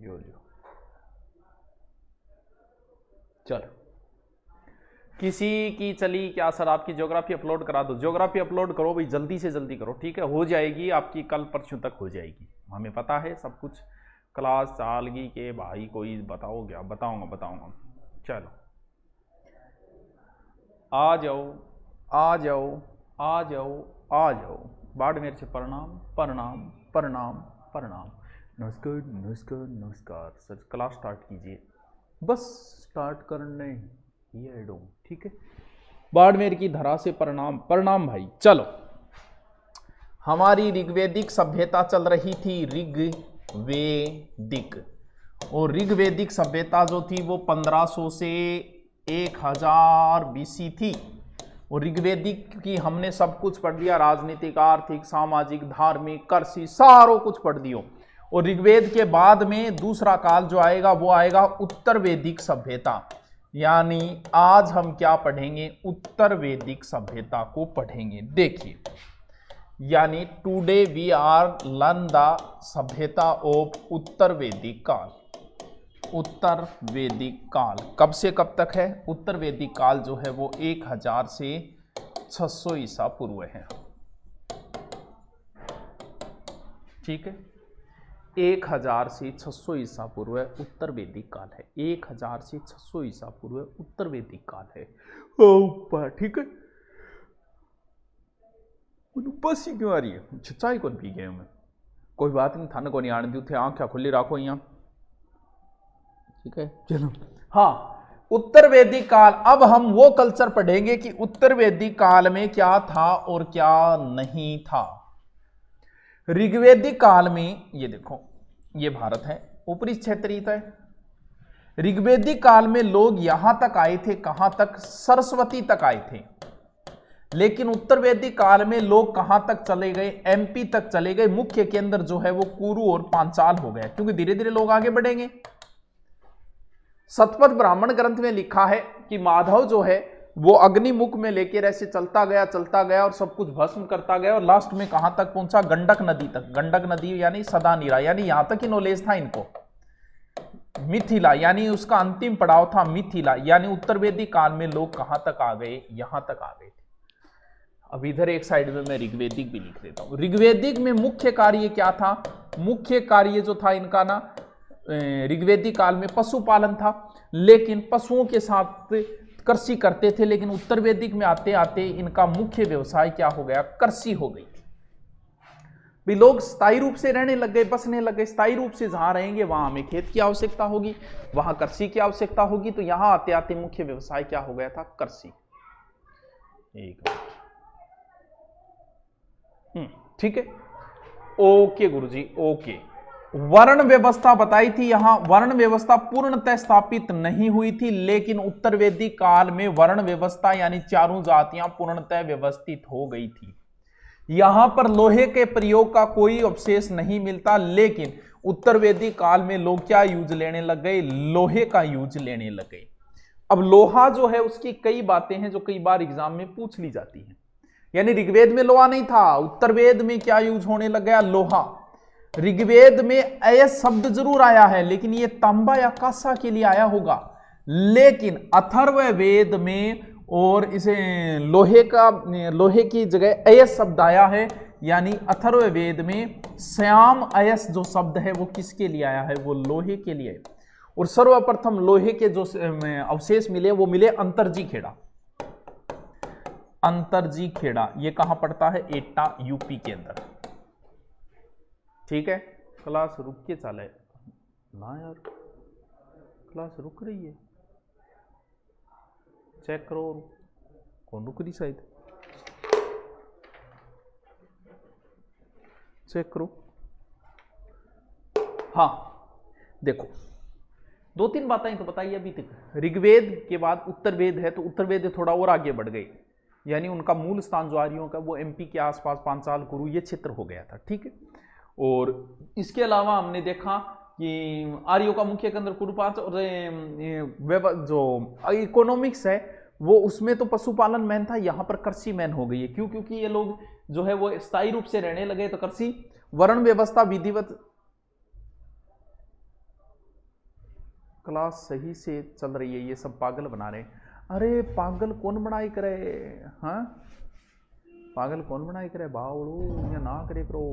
यो चलो, किसी की चली क्या सर आपकी ज्योग्राफी अपलोड करा दो? ज्योग्राफी अपलोड करो भाई, जल्दी से जल्दी करो, ठीक है, हो जाएगी आपकी, कल परसों तक हो जाएगी, हमें पता है सब कुछ। क्लास चालगी के भाई कोई बताओ क्या? बताऊंगा। चलो आ जाओ आ जाओ आ जाओ आ जाओ। बाड़मेर से प्रणाम प्रणाम प्रणाम प्रणाम। नमस्कार नमस्कार नमस्कार। सर क्लास स्टार्ट कीजिए, बस स्टार्ट करने ही ऐड हो, ठीक है। बाड़मेर की धरा से प्रणाम प्रणाम भाई। चलो, हमारी ऋग्वेदिक सभ्यता चल रही थी, ऋग्वेदिक, और ऋग्वेदिक सभ्यता जो थी वो 1500 से 1000 बीसी थी। और ऋग्वेदिक की हमने सब कुछ पढ़ लिया, राजनीतिक, आर्थिक, सामाजिक, धार्मिक, कृषि, सारो कुछ पढ़ दियो। और ऋग्वेद के बाद में दूसरा काल जो आएगा वो आएगा उत्तर वैदिक सभ्यता। यानी आज हम क्या पढ़ेंगे? उत्तर वैदिक सभ्यता को पढ़ेंगे। देखिए, यानी today we are learn the सभ्यता ऑफ उत्तर वैदिक काल। उत्तर वैदिक काल कब से कब तक है? उत्तर वैदिक काल जो है वो 1000 से 600 ईसा पूर्व है, ठीक है। 1000 से 600 ईसा पूर्व उत्तर वैदिक काल है। 1000 से 600 ईसा पूर्व उत्तर वैदिक काल है, ठीक है। बस ही क्यों आ रही है? चाय कौन पी गए मैं? कोई बात नहीं, थाने को नहीं आने दी थे, आंखें खुली रखो यहाँ, ठीक है। चलो, हाँ, उत्तर वैदिक काल। अब हम वो कल्चर पढ़ेंगे कि उत्तर वैदिक काल में क्या था और क्या नहीं था। ऋग्वेदिक काल में ये देखो, ये भारत है, ऊपरी क्षेत्रीय है। ऋग्वेदिक काल में लोग यहां तक आए थे, कहां तक? सरस्वती तक आए थे। लेकिन उत्तर वैदिक काल में लोग कहां तक चले गए? एमपी तक चले गए। मुख्य केंद्र जो है वो कुरु और पांचाल हो गया, क्योंकि धीरे धीरे लोग आगे बढ़ेंगे। शतपथ ब्राह्मण ग्रंथ में लिखा है कि माधव जो है वो अग्निमुख में लेकर ऐसे चलता गया और सब कुछ भस्म करता गया, और लास्ट में कहां तक पहुंचा? गंडक नदी तक। गंडक नदी यानी सदानीरा, यानी यहां तक ही नॉलेज था इनको। मिथिला यानी उसका अंतिम पड़ाव था मिथिला। यानी उत्तर वैदिक काल में लोग कहां तक आ गए? यहां तक आ गए थे। अब इधर एक साइड में मैं ऋग्वेदिक भी लिख देता हूं। ऋग्वेदिक में मुख्य कार्य क्या था? मुख्य कार्य जो था इनका ना, ऋग्वेदिक काल में पशुपालन था, लेकिन पशुओं के साथ कृषि करते थे। लेकिन उत्तर वैदिक में आते आते इनका मुख्य व्यवसाय क्या हो गया? कृषि हो गई। भी लोग स्थायी रूप से रहने लग गए, बसने लग गए। स्थायी रूप से जहां रहेंगे वहां हमें खेत की आवश्यकता होगी, वहां कृषि की आवश्यकता होगी। तो यहां आते आते मुख्य व्यवसाय क्या हो गया था? कृषि। एक ठीक है, ओके गुरुजी, ओके। वर्ण व्यवस्था बताई थी। यहां वर्ण व्यवस्था पूर्णतः स्थापित नहीं हुई थी, लेकिन उत्तर वैदिक काल में वर्ण व्यवस्था यानी चारों जातियां पूर्णतः व्यवस्थित हो गई थी। यहां पर लोहे के प्रयोग का कोई अवशेष नहीं मिलता, लेकिन उत्तर वैदिक काल में लोग क्या यूज लेने लग गए? लोहे का यूज लेने लग गए। अब लोहा जो है उसकी कई बातें हैं जो कई बार एग्जाम में पूछ ली जाती हैं। यानी ऋग्वेद में लोहा नहीं था, उत्तर वेद में क्या यूज होने लग गया? लोहा। ऋग्वेद में अयस शब्द जरूर आया है, लेकिन ये तांबा या कांसा के लिए आया होगा। लेकिन अथर्ववेद में और इसे लोहे की जगह अयस शब्द आया है। यानी अथर्ववेद में श्याम अयस जो शब्द है वो किसके लिए आया है? वो लोहे के लिए। और सर्वप्रथम लोहे के जो अवशेष मिले वो मिले अंतरजी खेड़ा। अंतरजी खेड़ा ये कहां पड़ता है? एटा यूपी के अंदर, ठीक है। क्लास रुक के चले ना यार, क्लास रुक रही है, चेक करो। कौन रुक रही? शायद चेक करो। हाँ देखो, दो तीन बातें तो बताइए अभी तक। ऋग्वेद के बाद उत्तर वेद है, तो उत्तर वेद थोड़ा और आगे बढ़ गई। यानी उनका मूल स्थान जो आर्यों का वो एमपी के आसपास पांचाल कुरु ये क्षेत्र हो गया था, ठीक है। और इसके अलावा हमने देखा कि आर्यों का मुख्य केंद्र कुरुपांच, और जो इकोनॉमिक्स है वो उसमें तो पशुपालन मैन था, यहां पर कृषि मैन हो गई है। क्यों? क्योंकि ये लोग जो है वो स्थायी रूप से रहने लगे, तो कृषि। वर्ण व्यवस्था विधिवत क्लास सही से चल रही है, ये सब पागल बना रहे हैं। अरे पागल कौन बनाई करे, हाँ पागल कौन बनाई करे बावड़ू, या ना करे करो,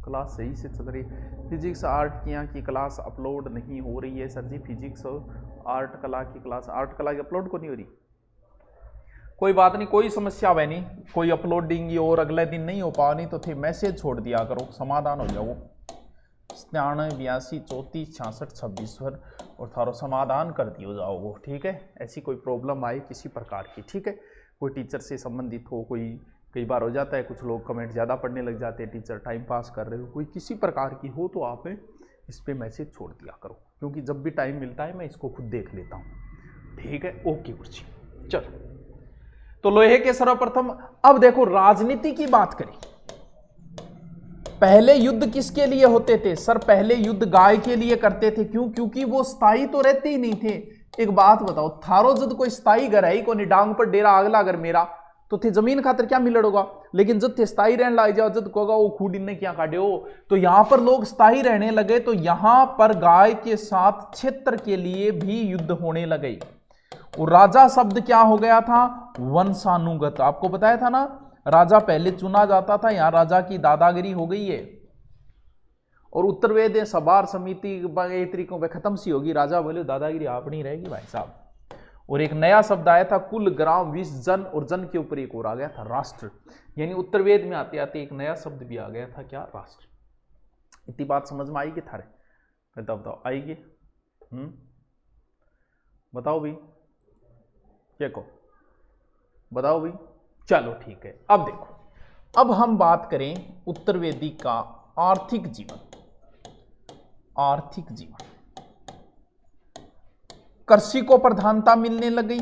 क्लास सही से चल रही है। फिजिक्स आर्ट की यहाँ की क्लास अपलोड नहीं हो रही है सर जी, फिजिक्स आर्ट कला की क्लास, आर्ट कला की अपलोड को नहीं हो रही। कोई बात नहीं, कोई समस्या है नहीं, कोई अपलोडिंग और अगले दिन नहीं हो पा नहीं तो थे मैसेज छोड़ दिया करो, समाधान हो जाओ। 97 82 34 66 26 पर और थारो समाधान कर दियो जाओ वो, ठीक है। ऐसी कोई प्रॉब्लम आए किसी प्रकार की, ठीक है, कोई टीचर से संबंधित हो, कोई कई बार हो जाता है कुछ लोग कमेंट ज़्यादा पढ़ने लग जाते हैं, टीचर टाइम पास कर रहे हो, कोई किसी प्रकार की हो तो आप इस पर मैसेज छोड़ दिया करो, क्योंकि जब भी टाइम मिलता है मैं इसको खुद देख लेता हूँ, ठीक है। ओके गुरुजी, चलो तो लोहे के सर्वप्रथम, अब देखो राजनीति की बात करें। पहले युद्ध किसके लिए होते थे सर? पहले युद्ध गाय के लिए करते थे, क्यों? क्योंकि वो स्थायी तो रहते ही नहीं थे। एक बात बताओ, थारो जद कोई स्थायी घर है, कोई डांग पर डेरा अगला घर मेरा, तो थे जमीन खातर क्या मिलड़ोगा, लेकिन जब थे स्थायी रहने लग जाओ, जब कोगा वो खूडी ने क्या काटे हो, तो यहां पर लोग स्थायी रहने लगे, तो यहां पर गाय के साथ क्षेत्र के लिए भी युद्ध होने लगे। और राजा शब्द क्या हो गया था? वंशानुगत। आपको बताया था ना, राजा पहले चुना जाता था, यहां राजा की दादागिरी हो गई है। और उत्तर वेद सभार समिति तरीकों पर खत्म सी होगी, राजा बोले दादागिरी अपनी रहेगी भाई साहब। और एक नया शब्द आया था, कुल ग्राम विष जन, और जन के ऊपर एक और आ गया था राष्ट्र, यानी उत्तर वेद में आते आते एक नया शब्द भी आ गया था, क्या? राष्ट्र। इतनी बात समझ में आएगी थारे? बताओ आएगी? बताओ भाई, क्या कहो, बताओ भाई। चलो ठीक है, अब देखो, अब हम बात करें उत्तर वेदी का आर्थिक जीवन। आर्थिक जीवन, कृषि को प्रधानता मिलने लगी।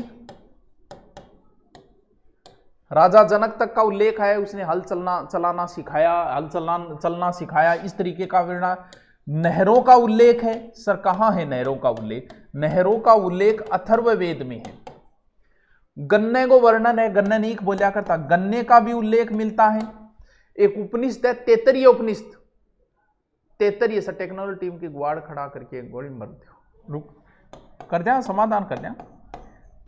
राजा जनक तक का उल्लेख है, उसने हल चलाना सिखाया, हल चलना सिखाया, इस तरीके का वर्णन। नहरों का उल्लेख है सर, कहां है नहरों का उल्लेख? नहरों का उल्लेख अथर्ववेद में है। गन्ने को वर्णन है, गन्ने नहीं बोलिया करता, गन्ने का भी उल्लेख मिलता है। एक उपनिषद है तैतरीय उपनिषद, तैतरीय सर टेक्नोलॉजी टीम की गुआड़ खड़ा करके गोली मर दो, रुक कर दिया, समाधान कर दिया।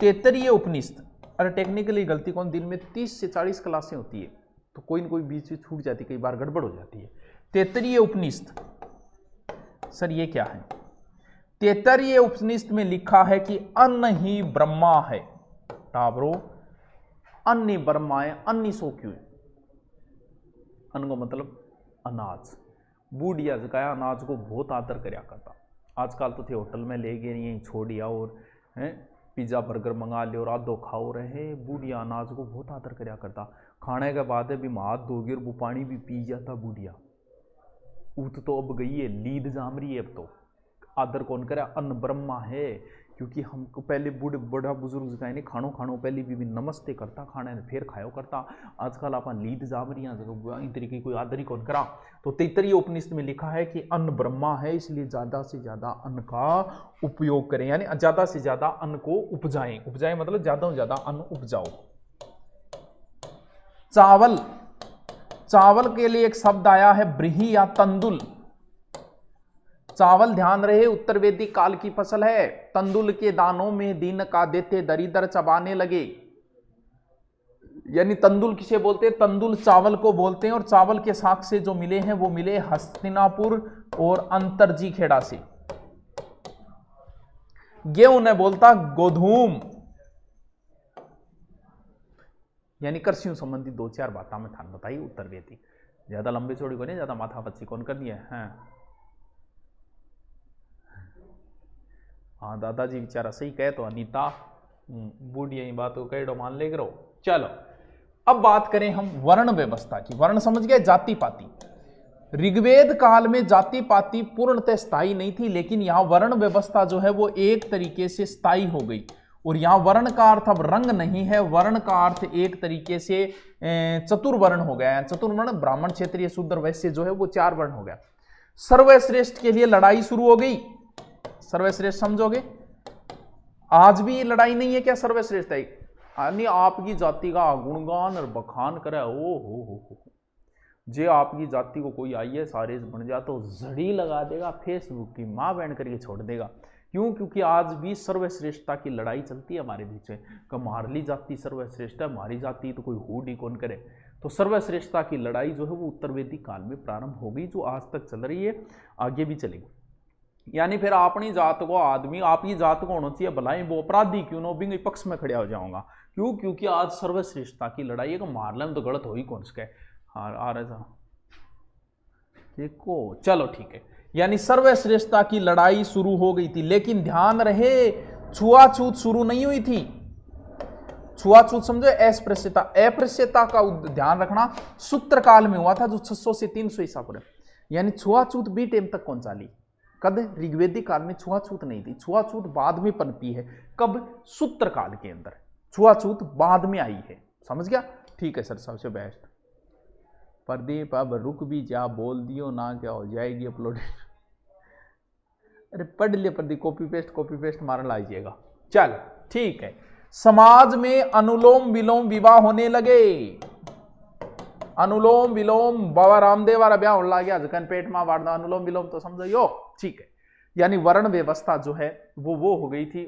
तैतरीय उपनिषद, अरे टेक्निकली गलती कौन, दिन में 30 से 40 क्लासें होती है, तो कोई ना कोई बीच में छूट जाती, कई बार गड़बड़ हो जाती है। तैतरीय उपनिषद सर ये क्या है? तैतरीय उपनिषद में लिखा है कि अन्न ही ब्रह्मा है। टाबरो, अन्य ब्रह्मा है, अन्य सो क्यों? अन्न को मतलब अनाज। बूढ़िया जगह अनाज को बहुत आदर करया करता, आजकल तो थे होटल में ले गए यहीं छोड़ दिया, और पिज्जा बर्गर मंगा लिया और आधो खाओ रहे। बूढ़िया अनाज को बहुत आदर करया करता, खाने के बाद भी हाथ धोगे और वो पानी भी पी जाता बूढ़िया। उत तो अब गई है, लीद जाम रही है, अब तो आदर कौन करे? अन्न ब्रह्मा है, क्योंकि हमको पहले बड़ा बुजुर्ग कहने खानो पहले भी नमस्ते करता, खाने ने फिर खायो करता। आजकल आप लीद जाम रही इन तरीके कोई आदर ही कौन करा। तो तैतरीय उपनिषद में लिखा है कि अन्न ब्रह्मा है, इसलिए ज्यादा से ज्यादा अन्न का उपयोग करें, यानी ज्यादा से ज्यादा अन्न को उपजाएं। उपजाएं मतलब ज्यादा से ज्यादा अन्न उपजाओ। चावल, चावल के लिए एक शब्द आया है ब्रीही या तंदुल। चावल ध्यान रहे उत्तर वैदिक काल की फसल है। तंदुल के दानों में दिन का देते दरिद्र चबाने लगे, यानी तंदुल किसे बोलते हैं? तंदुल चावल को बोलते हैं। और चावल के साख से जो मिले हैं वो मिले हस्तिनापुर और अंतरजी खेड़ा से। गेहूं ने बोलता गोधूम, यानी कृषि संबंधी 2-4 बातें मैं थान बताई उत्तर वैदिक, ज्यादा लंबी चौड़ी को नहीं, ज्यादा माथा पच्ची कौन कर दिया है। हाँ दादाजी बेचारा सही कहे तो अनीता बूढ़ी यही बात को कह मान ले करो। चलो अब बात करें हम वर्ण व्यवस्था की। वर्ण समझ गए, जाति पाति। ऋग्वेद काल में जाति पाति पूर्णतः स्थायी नहीं थी, लेकिन यहां वर्ण व्यवस्था जो है वो एक तरीके से स्थायी हो गई। और यहां वर्ण का अर्थ अब रंग नहीं है, वर्ण का अर्थ एक तरीके से चतुर्वर्ण हो गया है। चतुर्वर्ण ब्राह्मण, क्षत्रिय, शूद्र, वैश्य जो है वो 4 वर्ण हो गया। सर्वश्रेष्ठ के लिए लड़ाई शुरू हो गई। सर्वश्रेष्ठ समझोगे? आज भी लड़ाई नहीं है क्या? सर्वश्रेष्ठ है, यानी आपकी जाति का गुणगान और बखान करे। ओ हो जे आपकी जाति को कोई आईएएस आरएएस बन जा तो जड़ी लगा देगा, फेसबुक की मां बहन करके छोड़ देगा। क्यों? क्योंकि आज भी सर्वश्रेष्ठता की लड़ाई चलती है हमारे बीच में। कब मारली जाति सर्वश्रेष्ठ है, मारी जाती तो कोई हुड ही कौन करे। तो सर्वश्रेष्ठता की लड़ाई जो है वो उत्तर वैदिक काल में प्रारंभ हो गई, जो आज तक चल रही है, आगे भी चलेगी। यानी फिर अपनी जात को आदमी, आपकी जात को होना चाहिए भलाई, वो अपराधी क्यों ना बिंग पक्ष में खड़ा हो जाऊंगा। क्यों? क्योंकि आज सर्वश्रेष्ठता की लड़ाई है, मार लें तो गलत हो ही कौन सके। आ रहा देखो, चलो ठीक है। यानी सर्वश्रेष्ठता की लड़ाई शुरू हो गई थी, लेकिन ध्यान रहे छुआछूत शुरू नहीं हुई थी। छुआछूत समझो, अस्पृश्यता, अस्पृश्यता का ध्यान रखना सूत्र काल में हुआ था, जो 600 से 300 ईसा पूर्व। यानी छुआछूत भी टाइम तक कौन चाली? कद ऋग्वेदिक काल में छुआछूत नहीं थी, छुआछूत बाद में पनपी है। कब? सूत्र काल के अंदर छुआछूत बाद में आई है। समझ गया? ठीक है सर, सबसे बेस्ट। प्रदीप अब रुक भी जा, बोल दियो ना क्या हो जाएगी अपलोड। अरे पढ़ ले प्रदीप, कॉपी पेस्ट मारना लीजिएगा। चल ठीक है। समाज में अनुलोम विलोम विवाह होने लगे। अनुलोम विलोम, बाबा रामदेव वाला ब्याह होने लग गया, जखन पेट में वाड़ना अनुलोम विलोम तो समझो। ठीक है। यानी वर्ण व्यवस्था जो है वो हो गई थी।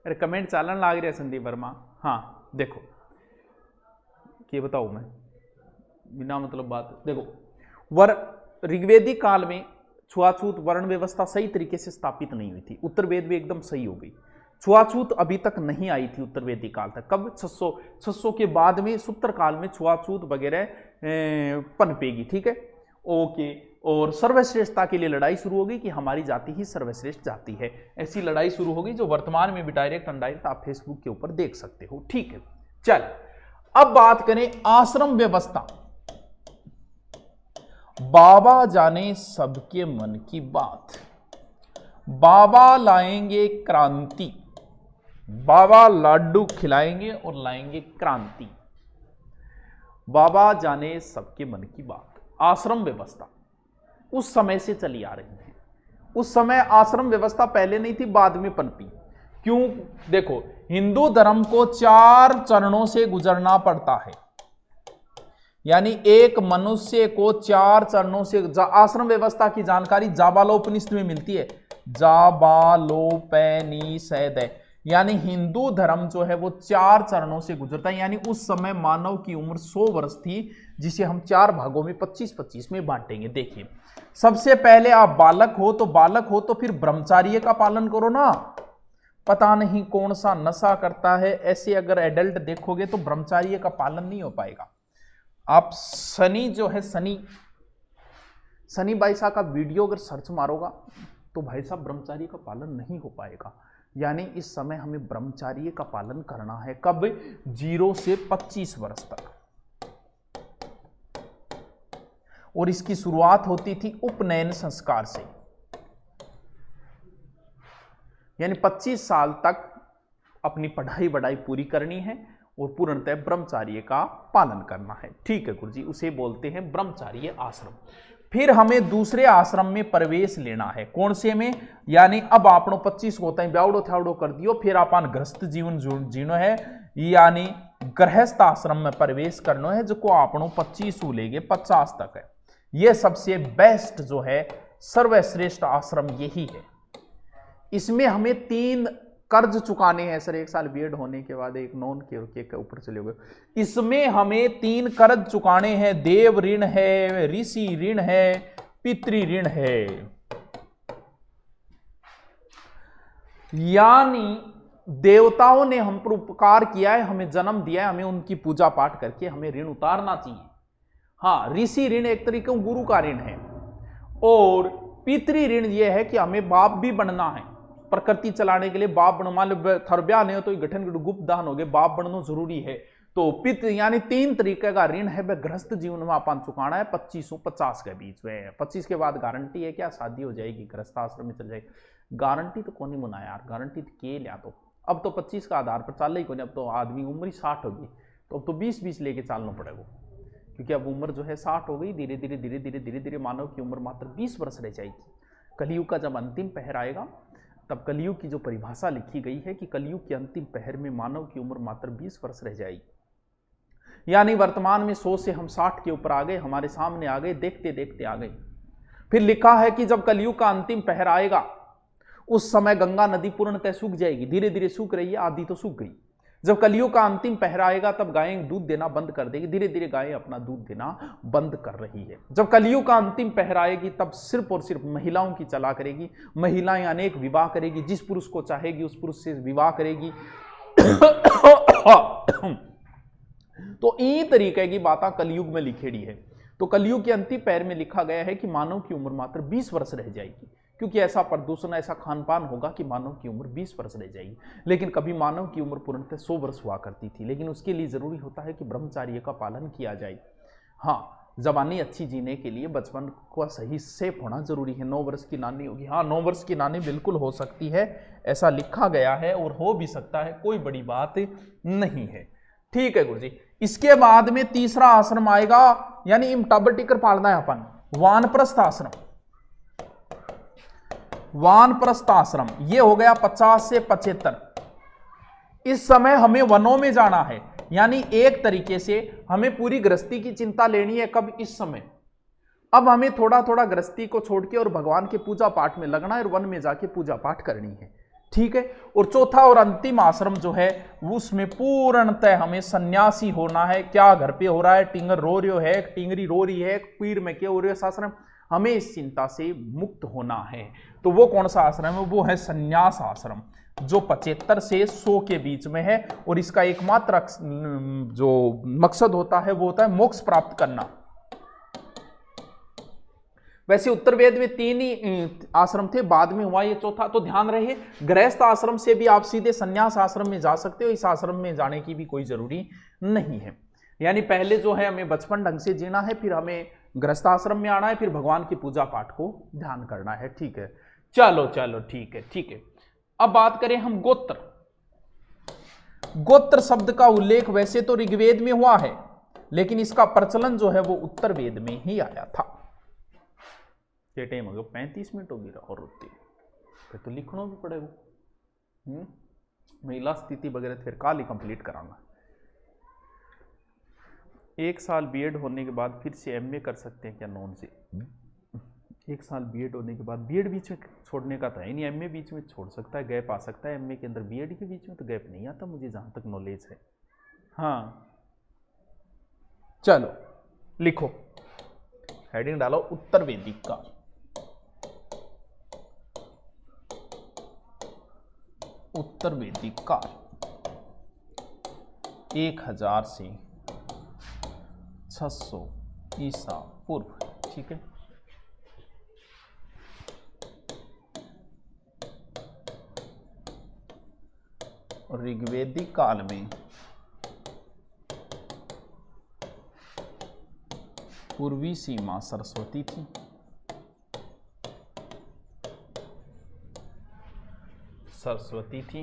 अरे कमेंट चालन लाग रहे संदीप वर्मा। हाँ देखो, ये बताऊं मैं बिना मतलब बात। देखो, ऋग्वेदिक काल में छुआछूत वर्ण व्यवस्था सही तरीके से स्थापित नहीं हुई थी। उत्तर वेद में एकदम सही हो गई। छुआछूत अभी तक नहीं आई थी उत्तर वेदिक काल तक। कब? 600 के बाद में सूत्र काल में छुआछूत वगैरह पनपेगी। ठीक है, ओके। और सर्वश्रेष्ठता के लिए लड़ाई शुरू होगी कि हमारी जाति ही सर्वश्रेष्ठ जाति है। ऐसी लड़ाई शुरू होगी, जो वर्तमान में भी डायरेक्ट अनडायरेक्ट आप फेसबुक के ऊपर देख सकते हो। ठीक है, चल अब बात करें आश्रम व्यवस्था। बाबा जाने सबके मन की बात। बाबा लाएंगे क्रांति, बाबा लाडू खिलाएंगे और लाएंगे क्रांति। बाबा जाने सबके मन की बात। आश्रम व्यवस्था उस समय से चली आ रही है। उस समय आश्रम व्यवस्था पहले नहीं थी, बाद में पनपी। क्यों? देखो, हिंदू धर्म को 4 चरणों से गुजरना पड़ता है। यानी एक मनुष्य को 4 चरणों से, आश्रम व्यवस्था की जानकारी जाबालोपनिषद में मिलती है। जाबालोपनिषद। यानी हिंदू धर्म जो है वो 4 चरणों से गुजरता है। यानी उस समय मानव की उम्र 100 वर्ष थी, जिसे हम 4 भागों में 25-25 में बांटेंगे। देखिए, सबसे पहले आप बालक हो तो फिर ब्रह्मचार्य का पालन करो ना। पता नहीं कौन सा नशा करता है, ऐसे अगर एडल्ट देखोगे तो ब्रह्मचार्य का पालन नहीं हो पाएगा। आप शनि जो है, शनि भाई साहब का वीडियो अगर सर्च मारोगा तो भाई साहब ब्रह्मचार्य का पालन नहीं हो पाएगा। यानी इस समय हमें ब्रह्मचार्य का पालन करना है। कब? 0 से 25 वर्ष तक। और इसकी शुरुआत होती थी उपनयन संस्कार से। यानी 25 साल तक अपनी पढ़ाई वढ़ाई पूरी करनी है और पूर्णतः ब्रह्मचार्य का पालन करना है। ठीक है गुरुजी, उसे बोलते हैं ब्रह्मचार्य आश्रम। फिर हमें दूसरे आश्रम में प्रवेश लेना है। कौन से में? यानी अब आपनो 25 होता है, ब्यावड़ो थावड़ो कर दियो, फिर अपन गृहस्थ जीवन जीनो है, यानी गृहस्थ आश्रम में प्रवेश करना है, जो को आपनो 25 लेगे 50 तक है। यह सबसे बेस्ट जो है, सर्वश्रेष्ठ आश्रम यही है। इसमें हमें 3 कर्ज चुकाने हैं सर। 1 साल बीएड होने के बाद एक नॉन के ऊपर चले गए। इसमें हमें 3 कर्ज चुकाने हैं। देव ऋण है, ऋषि ऋण है, पितृ ऋण है। यानी देवताओं ने हम पर उपकार किया है, हमें जन्म दिया है, हमें उनकी पूजा पाठ करके हमें ऋण उतारना चाहिए। हाँ, ऋषि ऋण एक तरीके गुरु का ऋण है। और पितृ ऋण यह है कि हमें बाप भी बनना है। प्रकृति चलाने के लिए बाप बनो, मान लो थरब्या नहीं हो तो गठन गुप्त दान हो गए, बाप बनना जरूरी है। तो पितृ यानी 3 तरीके का ऋण है, वह गृहस्थ जीवन में अपन चुकाना है 25-50 के बीच में। 25 के बाद गारंटी है क्या? शादी हो जाएगी, गृहस्थ आश्रम में चल जाएगी। गारंटी तो कौन ही मुना यार, गारंटी तो के लिया। तो अब तो 25 का आधार पर चल ही कौन। अब तो आदमी उम्र ही 60 होगी, तो अब तो 20-20 लेके चलना पड़ेगा, क्योंकि अब उम्र जो है 60 हो गई। धीरे धीरे मानव की उम्र मात्र 20 वर्ष रह जाएगी। कलयुग का जब अंतिम पहर आएगा, तब कलयुग की जो परिभाषा लिखी गई है कि कलयुग के अंतिम पहर में मानव की उम्र मात्र 20 वर्ष रह जाएगी। यानी वर्तमान में 100 से हम 60 के ऊपर आ गए, हमारे सामने आ गए, देखते देखते आ गए। फिर लिखा है कि जब कलयुग का अंतिम पहर आएगा उस समय गंगा नदी पूर्णतः सूख जाएगी, धीरे धीरे सूख रही है, आधी तो सूख गई। जब कलयुग का अंतिम पहर आएगा तब गायें दूध देना बंद कर देगी, धीरे धीरे गायें अपना दूध देना बंद कर रही है। जब कलयुग का अंतिम पहर आएगी तब सिर्फ और सिर्फ महिलाओं की चला करेगी, महिलाएं अनेक विवाह करेगी, जिस पुरुष को चाहेगी उस पुरुष से विवाह करेगी। तो ई तरीके की बातें कलयुग में लिखेड़ी है। तो कलयुग के अंतिम पैर में लिखा गया है कि मानव की उम्र मात्र 20 वर्ष रह जाएगी, क्योंकि ऐसा प्रदूषण, ऐसा खान पान होगा कि मानव की उम्र 20 वर्ष रह जाएगी। लेकिन कभी मानव की उम्र पूर्णतः 100 वर्ष हुआ करती थी, लेकिन उसके लिए जरूरी होता है कि ब्रह्मचर्य का पालन किया जाए। हाँ, जवानी अच्छी जीने के लिए बचपन को सही सेफ होना जरूरी है। 9 वर्ष की नानी होगी, हाँ 9 वर्ष की नानी बिल्कुल हो सकती है, ऐसा लिखा गया है और हो भी सकता है, कोई बड़ी बात नहीं है। ठीक है गुरु जी। इसके बाद में तीसरा आश्रम आएगा, यानी इमटब टिकर पालना है अपन, वानप्रस्थ आश्रम। वानप्रस्थ आश्रम ये हो गया 50 से 75। इस समय हमें वनों में जाना है, यानी एक तरीके से हमें पूरी गृहस्थी की चिंता लेनी है। कब? इस समय। अब हमें थोड़ा थोड़ा गृहस्थी को छोड़ के और भगवान के पूजा पाठ में लगना है और वन में जाके पूजा पाठ करनी है। ठीक है। और चौथा और अंतिम आश्रम जो है उसमें पूर्णतः हमें सन्यासी होना है। क्या घर पे हो रहा है, टिंगर रो रही है, टिंगरी रो रही है, पीर में क्या हो रही है आश्रम, हमें इस चिंता से मुक्त होना है। तो वो कौन सा आश्रम है? वो है सन्यास आश्रम, जो 75 से 100 के बीच में है। और इसका एकमात्र जो मकसद होता है वो होता है मोक्ष प्राप्त करना। वैसे उत्तर वेद में 3 ही आश्रम थे, बाद में हुआ ये चौथा। तो ध्यान रहे, गृहस्थ आश्रम से भी आप सीधे संन्यास आश्रम में जा सकते हो, इस आश्रम में जाने की भी कोई जरूरी नहीं है। यानी पहले जो है हमें बचपन ढंग से जीना है, फिर हमें गृहस्थ आश्रम में आना है, फिर भगवान की पूजा पाठ को ध्यान करना है। ठीक है, चलो चलो ठीक है ठीक है। अब बात करें हम गोत्र। गोत्र शब्द का उल्लेख वैसे तो ऋग्वेद में हुआ है, लेकिन इसका प्रचलन जो है वो उत्तर वेद में ही आया था। ये टाइम हो गया 35 मिनट होगी और होती फिर तो लिखना भी पड़ेगा। महिला स्थिति वगैरह फिर काल ही कंप्लीट कराना। 1 साल बीएड होने के बाद फिर से एमए कर सकते हैं क्या? नॉन से 1 साल बीएड होने के बाद, बीएड बीच में छोड़ने का था ही नहीं, एमए बीच में छोड़ सकता है, गैप आ सकता है। एमए के अंदर बीएड के बीच में तो गैप नहीं आता, मुझे जहां तक नॉलेज है। हाँ चलो लिखो, हेडिंग डालो उत्तर वैदिक काल। उत्तर वैदिक काल 1000 से 600 ईसा पूर्व। ठीक है। ऋग्वेदिक काल में पूर्वी सीमा सरस्वती थी, सरस्वती थी।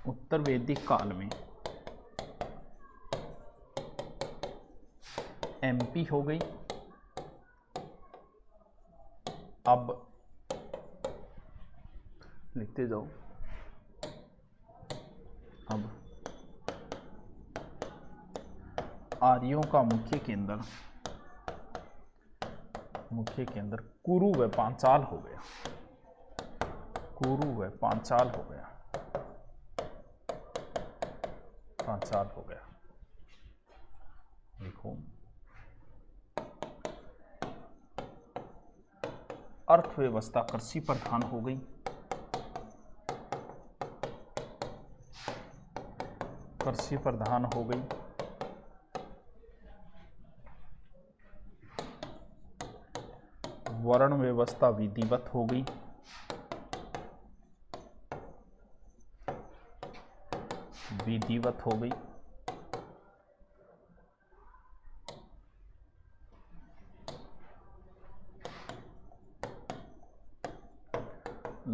उत्तर वैदिक काल में एमपी हो गई। अब लिखते जाओ। अब आर्यों का मुख्य केंद्र कुरु व पांचाल हो गया। कुरु व पांचाल हो गया। पांचाल हो गया। लिखो, अर्थव्यवस्था कृषि प्रधान हो गई। कृषि प्रधान हो गई। वर्ण व्यवस्था विधिवत हो गई। विधिवत हो गई।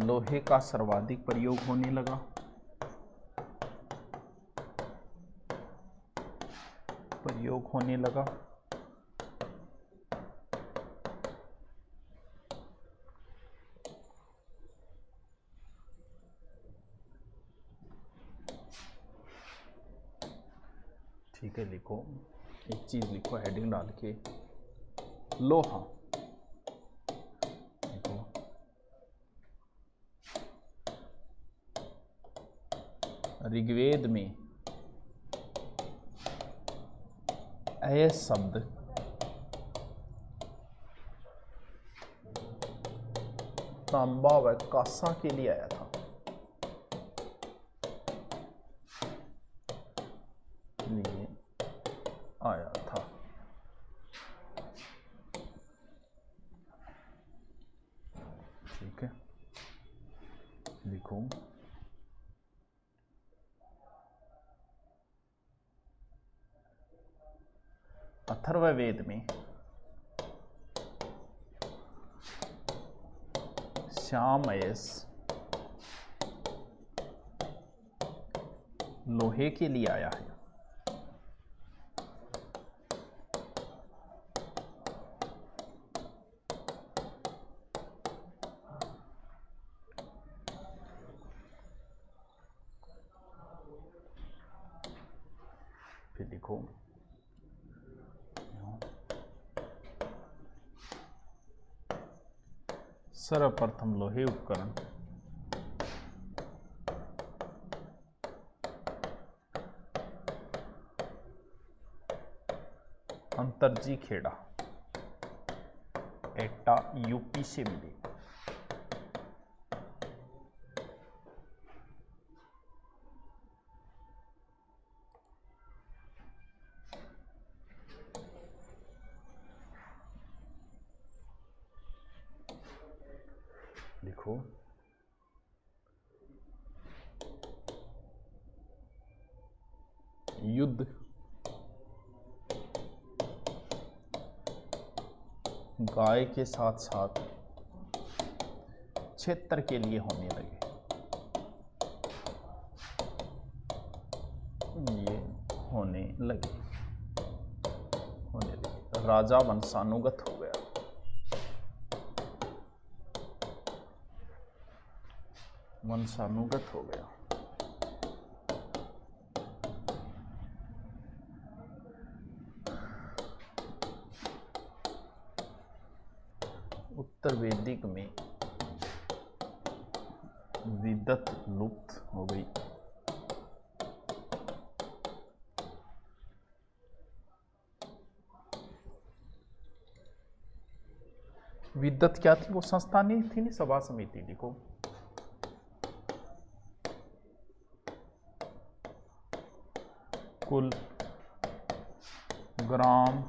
लोहे का सर्वाधिक प्रयोग होने लगा। प्रयोग होने लगा। ठीक है, लिखो एक चीज लिखो हेडिंग डाल के, लोहा। देखो ऋग्वेद में अय शब्द तांबा व कांसा के लिए आया था। लिए आया था। ठीक है, लिखो अथर्ववेद में श्यामयस लोहे के लिए आया है। फिर लिखो सर्वप्रथम लोहे उपकरण अंतरजी खेड़ा एटा यूपी से मिले। लिखो युद्ध गाय के साथ साथ क्षेत्र के लिए होने लगे। ये होने लगे। राजा वंशानुगत हो गया। वंशानुगत हो गया। उत्तर वैदिक में विद्वत लुप्त हो गई। विद्वत क्या थी? वो संस्था नहीं थी, नहीं सभा समिति। लिखो कुल ग्राम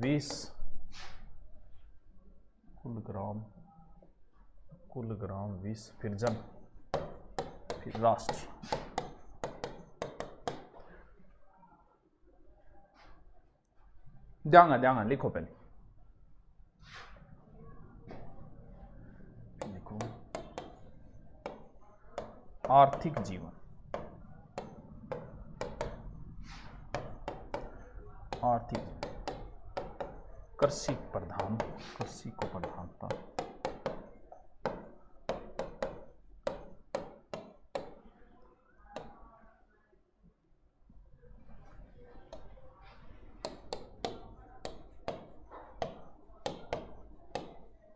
20 कुल ग्राम 20 फिर जन फिर राष्ट्र। जांगा लिखो पहले। लिखो आर्थिक जीवन। आर्थिक कृषि प्रधान, कृषि को प्रधानता।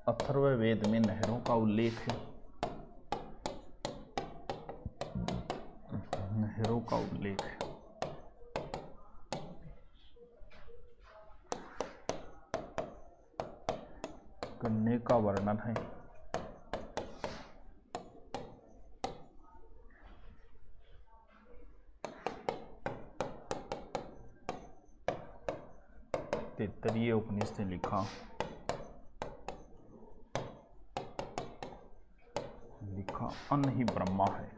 अथर्ववेद में नहरों का उल्लेख है। नहरों का उल्लेख है। गन्ने का वर्णन है। तैत्तरीय उपनिषद ने लिखा अन्न ही ब्रह्मा है।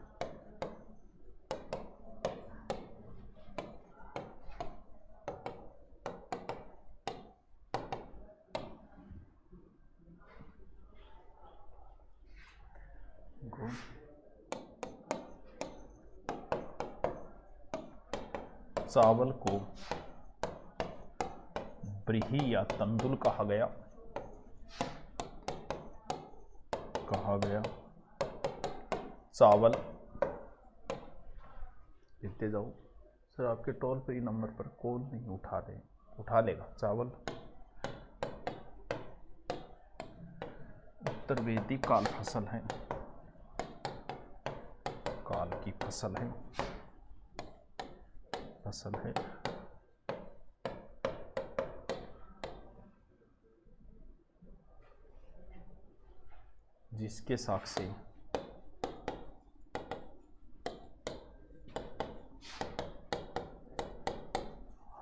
चावल को ब्रीही या तंदुल कहा गया। चावल लिखते जाओ। सर आपके टोल फ्री नंबर पर कॉल नहीं उठा रहे। उठा लेगा। चावल उत्तरवेदी काल फसल है, काल की फसल है, फसल है। जिसके साक्षी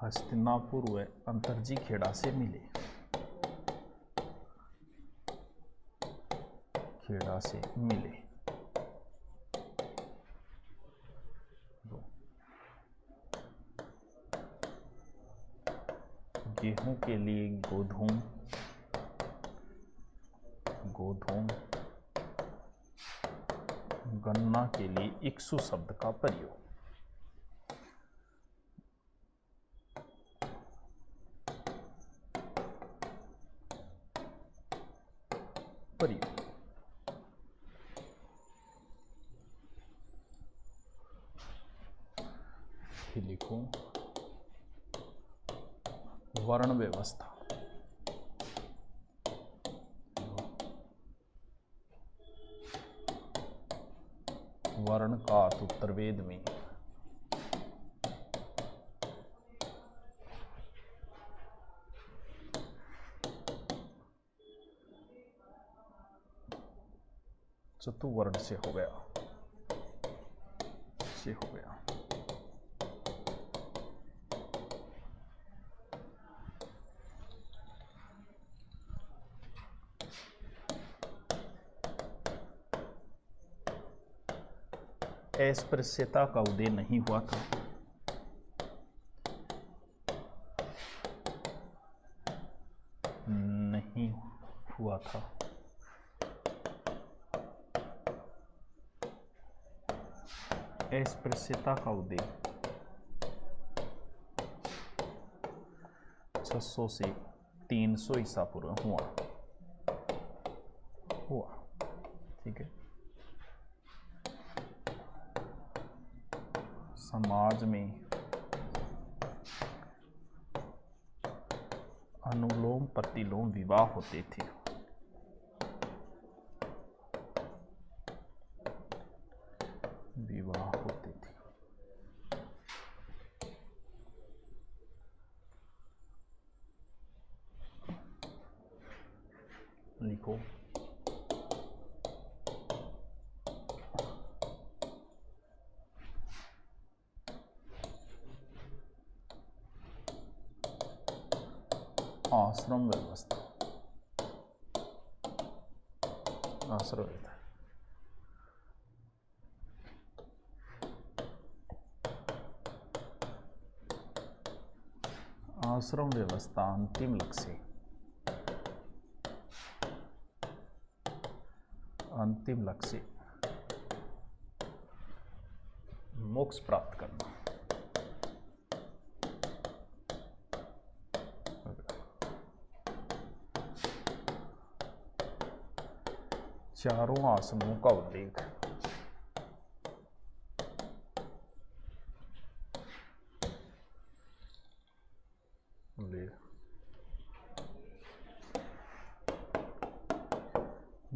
हस्तिनापुर व अंतरजी खेड़ा से मिले, खेड़ा से मिले। गेहूं के लिए गोधूम, गोधूम। गन्ना के लिए इक्सु शब्द का प्रयोग, प्रयोग। लिखो वर्ण व्यवस्था, वर्ण का अर्थ उत्तरवेद में चतुवर्ण से हो गया, से हो गया। अस्पृश्यता का उदय नहीं हुआ था, नहीं हुआ था। अस्पृश्यता का उदय 600 से 300 ईसा पूर्व हुआ, ठीक है। समाज में अनुलोम प्रतिलोम विवाह होते थे, विवाह होते थे। लिखो आश्रम व्यवस्था, आश्रम व्यवस्था। आश्रम व्यवस्था अंतिम लक्ष्य, अंतिम लक्ष्य मोक्ष प्राप्त करना। चारों आश्रमों का उल्लेख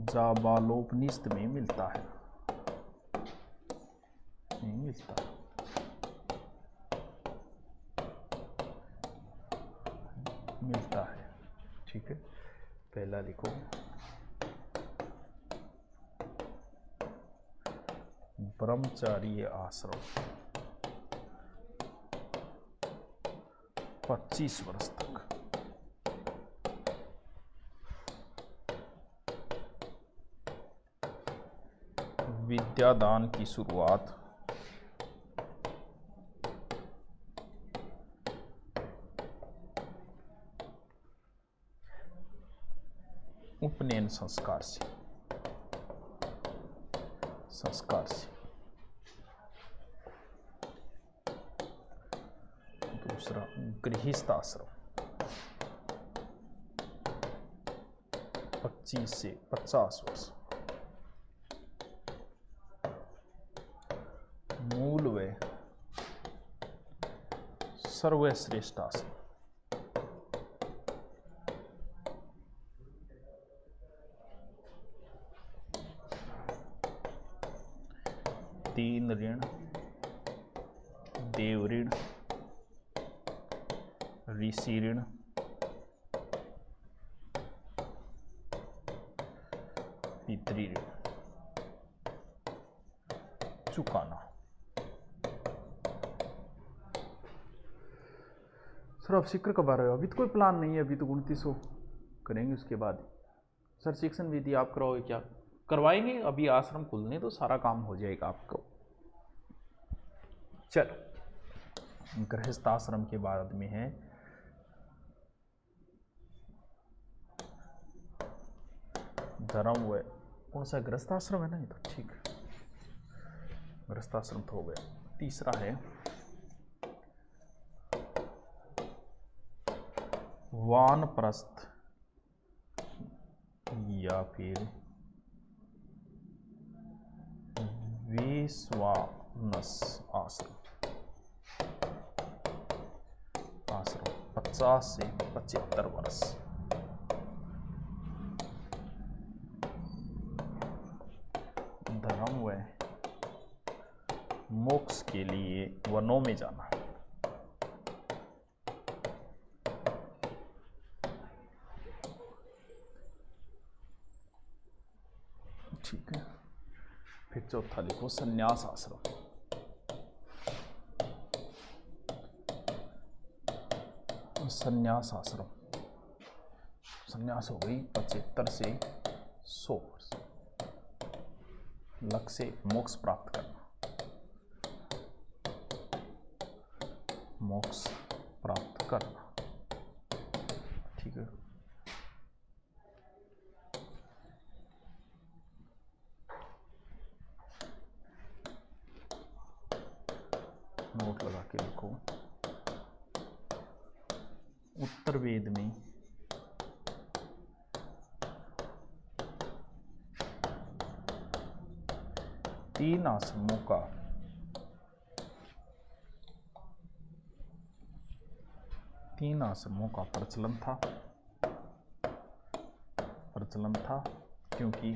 जाबालोपनिषद में मिलता है, नहीं मिलता, मिलता है, ठीक है। पहला लिखो ब्रह्मचारी आश्रम 25 वर्ष तक, विद्यादान की शुरुआत उपनयन संस्कार से, संस्कार से। दूसरा गृहस्थ आश्रम 25 से 50 वर्ष, मूल व सर्वश्रेष्ठ आसन। तीन ऋण, देव ऋण, ऋषि ऋण, पितृ ऋण चुकाना। सर अब शिखर कब आ रहे हो? अभी तो कोई प्लान नहीं है, अभी तो 2900 करेंगे उसके बाद। सर शिक्षण विधि आप कराओगे क्या? करवाएंगे, अभी आश्रम खुलने तो सारा काम हो जाएगा आपको। चलो गृहस्थ आश्रम के बाद में है धर्म व कौन सा गृहस्थ आश्रम है ना, ये तो ठीक है, गृहस्थ आश्रम तो हो गया। तीसरा है वानप्रस्थ या फिर वैश्वानस आश्रम। 50 से 75 वर्ष। धर्म व मोक्ष के लिए वनों में जाना। ठीक है, फिर चौथा लिखो संन्यास आश्रम। संन्यास आश्रम, संन्यास हो गई 75 से 100 वर्ष। लक्ष्य से मोक्ष प्राप्त करना, मोक्ष प्राप्त करना। ठीक है, नोट लगा के लिखो। उत्तर वेद में तीन आश्रमों का प्रचलन था, क्योंकि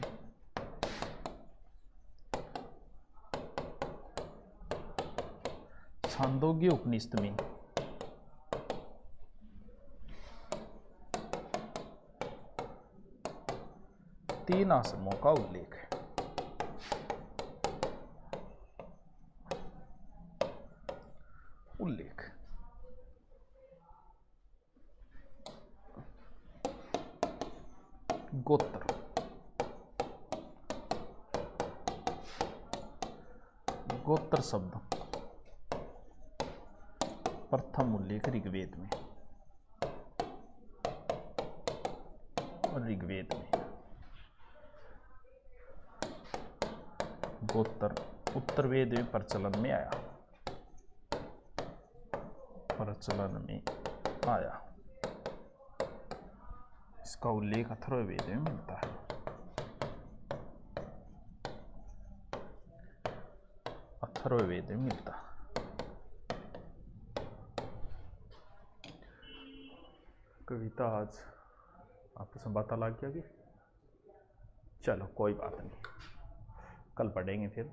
छांदोग्य उपनिषद में तीन आश्रमों का उल्लेख है। गोत्र शब्द प्रथम उल्लेख ऋग्वेद में, गोत्र उत्तर वेद में प्रचलन में आया। इसका उल्लेख अथर्ववेद में मिलता है। अथर्ववेद में मिलता है। कविता आज आपको संभाता लग गया कि चलो कोई बात नहीं, कल पढ़ेंगे फिर।